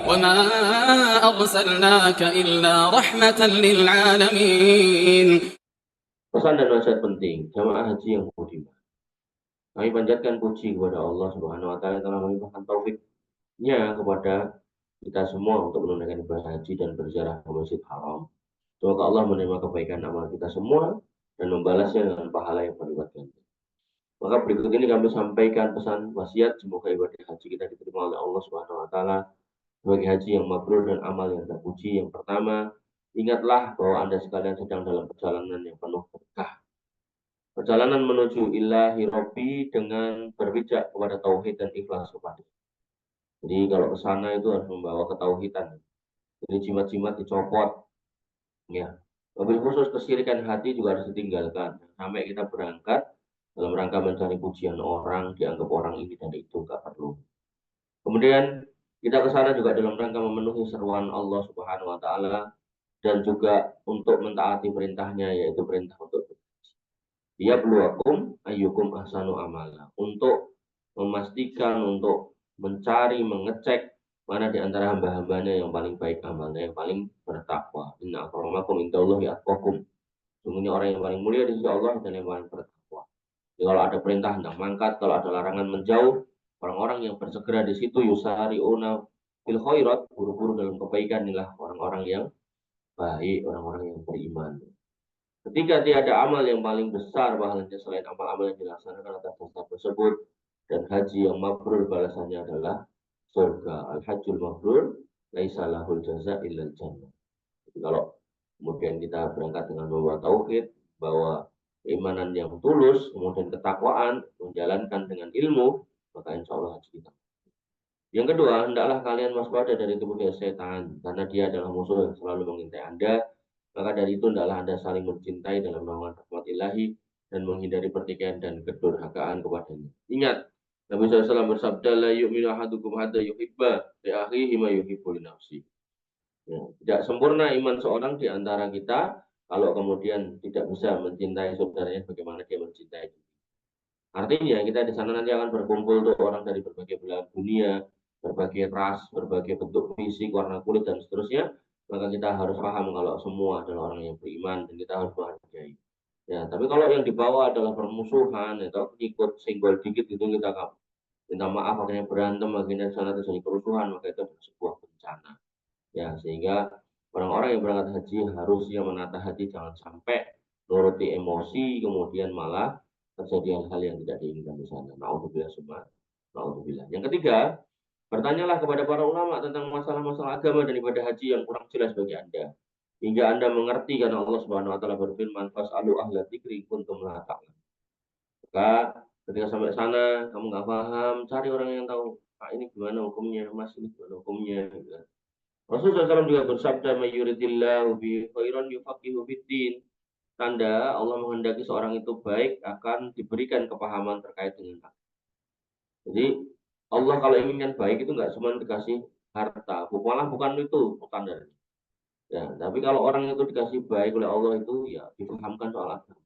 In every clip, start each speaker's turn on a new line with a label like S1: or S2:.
S1: وما أرسلناك إلا رحمة للعالمين.
S2: Pesan dan nasihat penting jamaah haji yang budiman. Kami panjatkan puji kepada Allah Subhanahu wa taala telah melimpahkan taufiknya kepada kita semua untuk menunaikan ibadah haji dan berziarah ke Masjid Haram. Semoga Allah menerima kebaikan amal kita semua dan membalasnya dengan pahala yang berlipat ganda. Maka berikut ini kami sampaikan pesan wasiat, semoga ibadah haji kita diterima oleh Allah Subhanahu wa taala sebagai haji yang mabrur dan amal yang terpuji. Yang pertama, ingatlah bahwa Anda sekalian sedang dalam perjalanan yang penuh berkah. Perjalanan menuju ilahi Rabbi dengan berpijak kepada tauhid dan ikhlas kepada. Jadi kalau ke sana itu harus membawa ketauhidan. Jadi jimat-jimat dicopot. Ya. Mobil khusus kesirikan hati juga harus ditinggalkan. Sampai kita berangkat dalam rangka mencari pujian orang, dianggap orang ini dan itu nggak perlu. Kemudian kita ke sana juga dalam rangka memenuhi seruan Allah Subhanahu wa taala dan juga untuk mentaati perintahnya, yaitu perintah untuk dia beluakum ayyukum ahsanu amala, untuk memastikan, untuk mencari, mengecek mana di antara hamba-hambanya yang paling baik amalnya, yang paling bertakwa. Inna akramakum indallahi atqakum. Sungguhnya orang yang paling mulia di sisi Allah dan yang paling bertakwa. Jadi kalau ada perintah hendak mangkat, kalau ada larangan menjauh, orang-orang yang bersegera di situ yusari'una fil khairat, buru-buru dalam kebaikan, inilah orang-orang yang baik, orang-orang yang beriman. Ketika tiada amal yang paling besar pahalanya selain amal-amal yang dilaksanakan atas dasar tersebut, dan haji yang mabrur balasannya adalah surga. Al-hajjul mabrur laisa lahul jaza illal jannah. Jadi kalau kemudian kita berangkat dengan membawa tauhid, bahwa keimanan yang tulus, kemudian ketakwaan, menjalankan dengan ilmu, maka insya Allah haji kita. Yang kedua, hendaklah kalian waspada dari tipu daya setan, karena dia adalah musuh yang selalu mengintai Anda. Maka dari itu, hendaklah Anda saling mencintai dalam naungan rahmat ilahi dan menghindari pertikaian dan kedurhakaan kepadanya. Ingat, Nabi SAW bersabda, la yu'minu ahadukum hatta yuhibba li akhihi ma yuhibbu li nafsi. Ya, tidak sempurna iman seorang di antara kita kalau kemudian tidak bisa mencintai saudaranya bagaimana dia mencintai. Artinya kita di sana nanti akan berkumpul tuh orang dari berbagai belahan dunia, berbagai ras, berbagai bentuk fisik, warna kulit dan seterusnya. Maka kita harus paham kalau semua adalah orang yang beriman dan kita harus menghargai. Ya, tapi kalau yang dibawa adalah permusuhan atau ikut singgol dikit itu kita minta maaf akhirnya berantem akhirnya sana terjadi kerusuhan, maka itu adalah sebuah bencana. Ya, sehingga orang-orang yang berangkat haji harusnya menata hati, jangan sampai nuruti emosi kemudian malah terjadi hal-hal yang tidak diinginkan di sana. Nauzubillah summa nauzubillah. Yang ketiga, bertanyalah kepada para ulama tentang masalah-masalah agama dan ibadah haji yang kurang jelas bagi Anda. Hingga Anda mengerti karena Allah Subhanahu wa taala berfirman, "Fas'alu ahla dzikri kuntum la ta'lamun." Maka ketika sampai sana kamu nggak paham, cari orang yang tahu. Pak, ini gimana hukumnya? Mas, ini gimana hukumnya? Gitu. Rasulullah SAW juga bersabda, "Mayyuridillahu bi khairan yufaqihu fiddin." Tanda Allah menghendaki seorang itu baik akan diberikan kepahaman terkait dengan agama. Jadi Allah kalau inginkan baik itu nggak cuma dikasih harta, malah bukan itu standarnya. Ya, tapi kalau orang itu dikasih baik oleh Allah itu ya dipahamkan soal agama,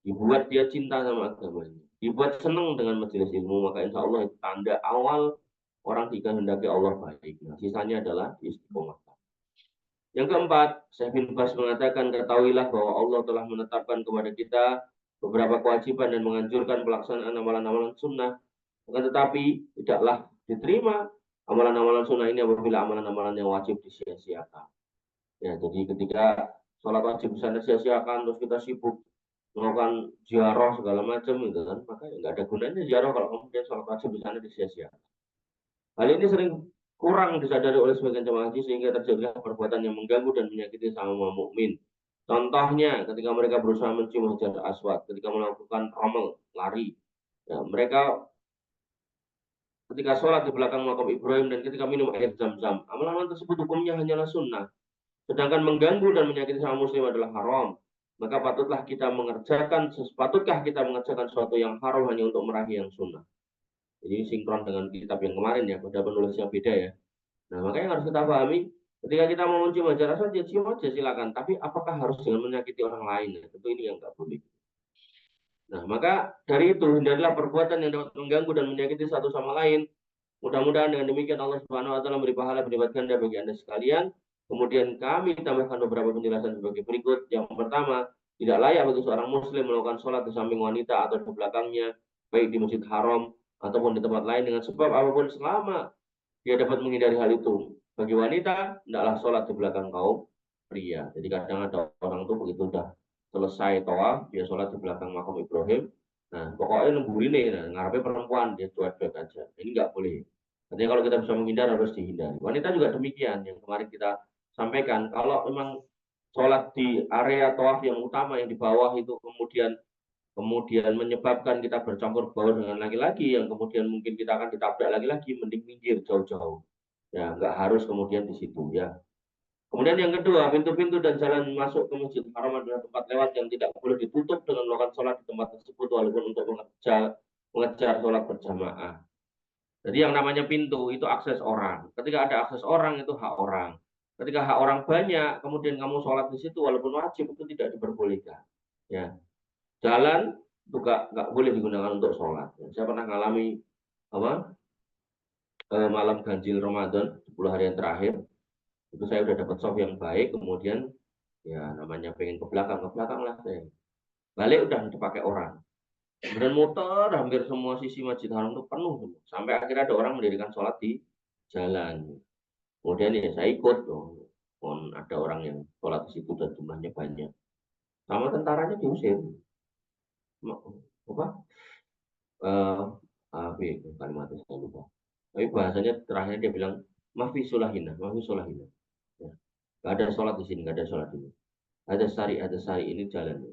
S2: dibuat dia cinta sama agamanya, dibuat senang dengan majelis ilmu, maka insya Allah itu tanda awal orang dikehendaki Allah baik. Nah, sisanya adalah istiqomah. Yang keempat, Syekh bin Bas mengatakan, ketahuilah bahwa Allah telah menetapkan kepada kita beberapa kewajiban dan menganjurkan pelaksanaan amalan-amalan sunnah. Akan tetapi, tidaklah diterima amalan-amalan sunnah ini apabila amalan-amalan yang wajib disia-siakan. Ya, jadi ketika sholat wajib di sana sia-siakan, terus kita sibuk melakukan ziarah segala macam gitu kan, maka nggak ada gunanya ziarah kalau kemudian sholat wajib di sana disia-siakan. Hal ini sering kurang disadari oleh sebagian jemaah haji sehingga terjadi perbuatan yang mengganggu dan menyakiti sama mukmin. Contohnya ketika mereka berusaha mencium hajar aswad, ketika melakukan rommel, lari. Ya, mereka ketika sholat di belakang makam Ibrahim dan ketika minum air zam-zam. Amalan tersebut hukumnya hanyalah sunnah. Sedangkan mengganggu dan menyakiti sama muslim adalah haram. Maka sepatukah kita mengerjakan sesuatu yang haram hanya untuk meraih yang sunnah. Jadi sinkron dengan kitab yang kemarin ya, pada penulisnya beda ya. Nah, makanya harus kita pahami, ketika kita mau mencium hajar aswad, ya cium aja silakan. Tapi apakah harus dengan menyakiti orang lain? Ya, tentu ini yang nggak boleh. Nah, maka dari itu hindarilah perbuatan yang dapat mengganggu dan menyakiti satu sama lain. Mudah-mudahan dengan demikian Allah Subhanahu wa taala memberi pahala berlipat ganda bagi Anda sekalian. Kemudian kami tambahkan beberapa penjelasan sebagai berikut. Yang pertama, tidak layak bagi seorang muslim melakukan sholat di samping wanita atau di belakangnya, baik di Masjid Haram ataupun di tempat lain dengan sebab apapun selama dia dapat menghindari hal itu. Bagi wanita, tidaklah sholat di belakang kaum pria. Jadi kadang ada orang tuh begitu udah selesai tawaf, dia sholat di belakang makam Ibrahim. Nah, pokoknya nunggu ini, nah, ngarepnya perempuan, dia cuek-cuek aja. Ini nggak boleh. Artinya kalau kita bisa menghindar, harus dihindari. Wanita juga demikian, yang kemarin kita sampaikan. Kalau memang sholat di area tawaf yang utama, yang di bawah itu kemudian menyebabkan kita bercampur baur dengan laki-laki, yang kemudian mungkin kita akan ditabrak laki-laki, mending minggir jauh-jauh. Ya, nggak harus kemudian di situ ya. Kemudian yang kedua, pintu-pintu dan jalan masuk ke Masjidil Haram adalah tempat lewat yang tidak boleh ditutup dengan melakukan sholat di tempat tersebut walaupun untuk mengejar sholat berjamaah. Jadi yang namanya pintu itu akses orang. Ketika ada akses orang itu hak orang. Ketika hak orang banyak, kemudian kamu sholat di situ walaupun wajib itu tidak diperbolehkan. Ya, jalan juga nggak boleh digunakan untuk sholat. Saya pernah mengalami apa malam ganjil Ramadan 10 hari yang terakhir. Itu saya udah dapat soft yang baik, kemudian ya namanya pengen ke belakang lah saya. Balik udah dipakai orang. Kemudian muter hampir semua sisi Masjid Haram itu penuh semua. Sampai akhirnya ada orang mendirikan sholat di jalan. Kemudian ya saya ikut dong. Ada orang yang sholat di situ dan jumlahnya banyak. Sama tentaranya diusir. Apa? Kalimatnya saya lupa. Tapi bahasanya terakhir dia bilang mafi sulahina. Ya. Gak ada sholat di sini, gak ada sholat ini. Ada sari ini jalan.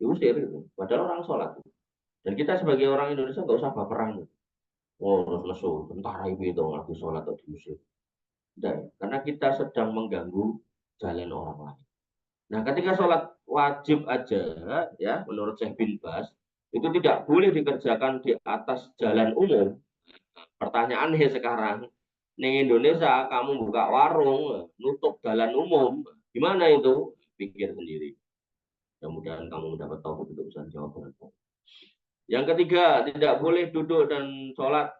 S2: Diusir itu. Padahal orang sholat. Dan kita sebagai orang Indonesia nggak usah baperan. Oh, terus lesu, tentara itu lagi sholat atau diusir. Tidak, karena kita sedang mengganggu jalan orang lain. Nah, ketika sholat wajib aja, ya, menurut Syekh bin Bas, itu tidak boleh dikerjakan di atas jalan umum. Pertanyaannya sekarang, di Indonesia kamu buka warung, nutup jalan umum, gimana itu? Pikir sendiri. Mudah-mudahan kamu mendapat tahu untuk bisa jawab dengan baik. Yang ketiga, tidak boleh duduk dan sholat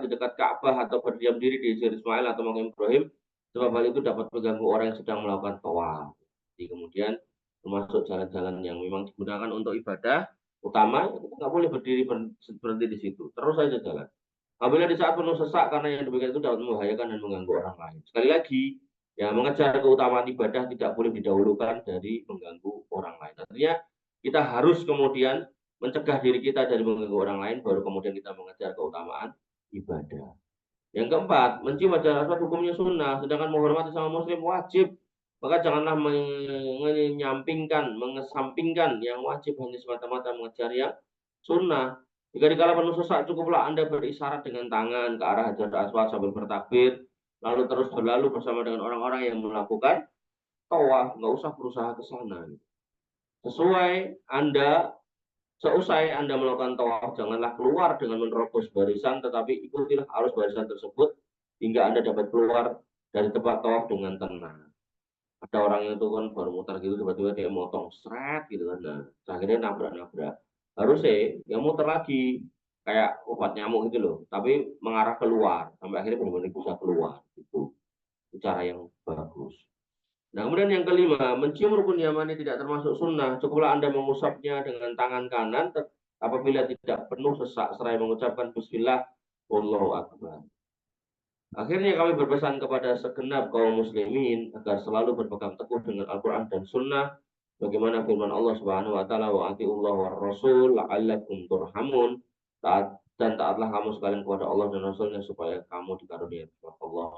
S2: di dekat Ka'bah atau berdiam diri di Hijr Ismail atau Makam Ibrahim, sebab hal itu dapat mengganggu orang yang sedang melakukan tawaf. Jadi kemudian termasuk jalan-jalan yang memang digunakan untuk ibadah utama, kita nggak boleh berdiri berhenti di situ, terus saja jalan. Apabila di saat penuh sesak karena yang demikian itu dapat membahayakan dan mengganggu orang lain. Sekali lagi, ya mengejar keutamaan ibadah tidak boleh didahulukan dari mengganggu orang lain. Artinya kita harus kemudian mencegah diri kita dari mengganggu orang lain, baru kemudian kita mengejar keutamaan ibadah. Yang keempat, mencium wajah aswad hukumnya sunnah, sedangkan menghormati sama muslim wajib. Maka janganlah mengesampingkan yang wajib hanya semata-mata mengejar yang sunnah. Jika dikala penuh sesak, cukuplah Anda berisyarat dengan tangan ke arah Hajar Aswad sambil bertakbir, lalu terus berlalu bersama dengan orang-orang yang melakukan tawaf, nggak usah berusaha ke sana. Seusai Anda melakukan tawaf, janganlah keluar dengan menerobos barisan, tetapi ikutilah arus barisan tersebut hingga Anda dapat keluar dari tempat tawaf dengan tenang. Ada orang yang itu kan baru mutar gitu, tiba-tiba dia motong seret gitu kan, nah akhirnya nabrak-nabrak. Harusnya yang muter lagi kayak obat nyamuk gitu loh, tapi mengarah keluar sampai akhirnya benar-benar bisa keluar. Itu cara yang bagus. Nah, kemudian yang kelima, mencium rukun yamani tidak termasuk sunnah. Cukuplah Anda mengusapnya dengan tangan kanan apabila tidak penuh sesak seraya mengucapkan bismillah, Allahu Akbar. Akhirnya kami berpesan kepada segenap kaum muslimin agar selalu berpegang teguh dengan Al-Quran dan Sunnah. Bagaimana firman Allah Subhanahu wa taala, wa atiullah wa rasul la'allakum turhamun. Dan taatlah kamu sekalian kepada Allah dan Rasulnya supaya kamu dikaruniai Allah